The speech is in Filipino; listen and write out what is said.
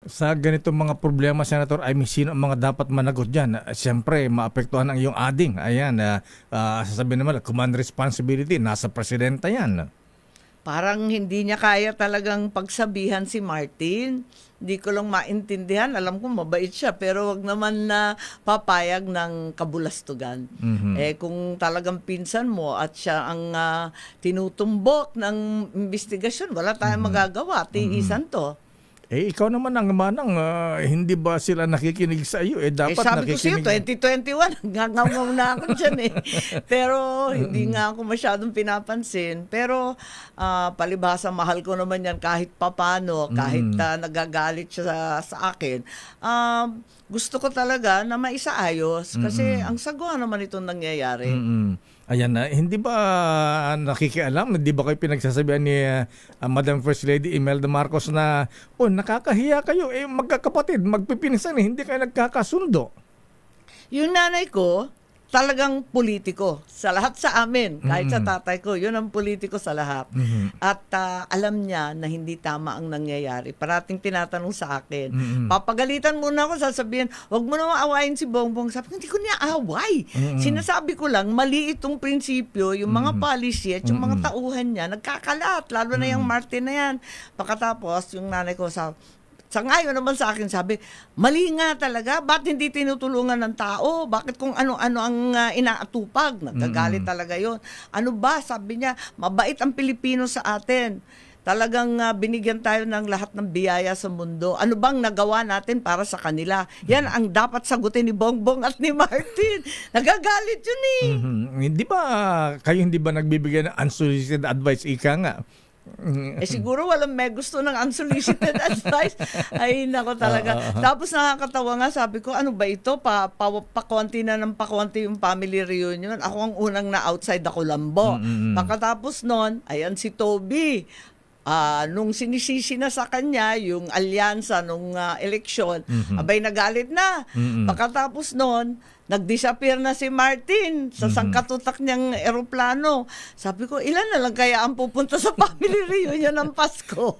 Sa ganitong mga problema, Senator, ay sino ang mga dapat managot dyan? Siyempre, maapektuhan ang iyong ading. Ayan, sasabihin naman, command responsibility, nasa presidenta yan. Parang hindi niya kaya talagang pagsabihan si Martin. Hindi ko lang maintindihan. Alam ko mabait siya, pero wag naman na papayag ng kabulastugan. Kung talagang pinsan mo at siya ang tinutumbok ng investigasyon, wala tayong magagawa. Tiisan to. Ikaw naman ang manang, hindi ba sila nakikinig sa iyo? Dapat sabi nakikinig. ko sa'yo, 2021, ngangaw na ako dyan Pero hindi nga ako masyadong pinapansin. Pero palibhasa, mahal ko naman yan kahit papano, kahit nagagalit siya sa akin. Gusto ko talaga na maisaayos kasi ang sagwa naman itong nangyayari. Ayan na, hindi ba nakikialam? Hindi ba kayo pinagsasabihan ni Madam First Lady Imelda Marcos na, nakakahiya kayo, magkakapatid, magpipinsan, hindi kayo nagkakasundo? Yung nanay ko, talagang politiko sa lahat sa amin, kahit sa tatay ko, yun ang politiko sa lahat. At alam niya na hindi tama ang nangyayari. Parating tinatanong sa akin. Papagalitan muna ako, sasabihin, wag mo na maawayin si Bongbong. Sabi ko, hindi ko niya away. Sinasabi ko lang, mali itong prinsipyo, yung mga policy at yung mga tauhan niya, nagkakalat, lalo na yung Martin na yan. Pagkatapos, yung nanay ko sa ngayon naman sa akin, sabi, mali nga talaga, ba't hindi tinutulungan ng tao? Bakit kung ano-ano ang inaatupag? Nagagalit talaga yon. Ano ba? Sabi niya, mabait ang Pilipino sa atin. Talagang binigyan tayo ng lahat ng biyaya sa mundo. Ano bang nagawa natin para sa kanila? Yan ang dapat sagutin ni Bongbong at ni Martin. Nagagalit yun Kayo hindi ba nagbibigay ng unsolicited advice, ika nga? Siguro walang may gusto ng unsolicited advice. Ay, nako talaga. Tapos nakakatawa nga, sabi ko, ano ba ito? Pakonti na ng pakonti yung family reunion. Ako ang unang na outside ako lambo. Pagkatapos nun, ayan si Toby. Nung sinisisi na sa kanya yung alyansa nung eleksyon, abay nagalit na. Pagkatapos nun, nag-disappear na si Martin sa sangkatutak niyang eroplano. Sabi ko, ilan na lang kaya ang pupunta sa family reunion ng Pasko?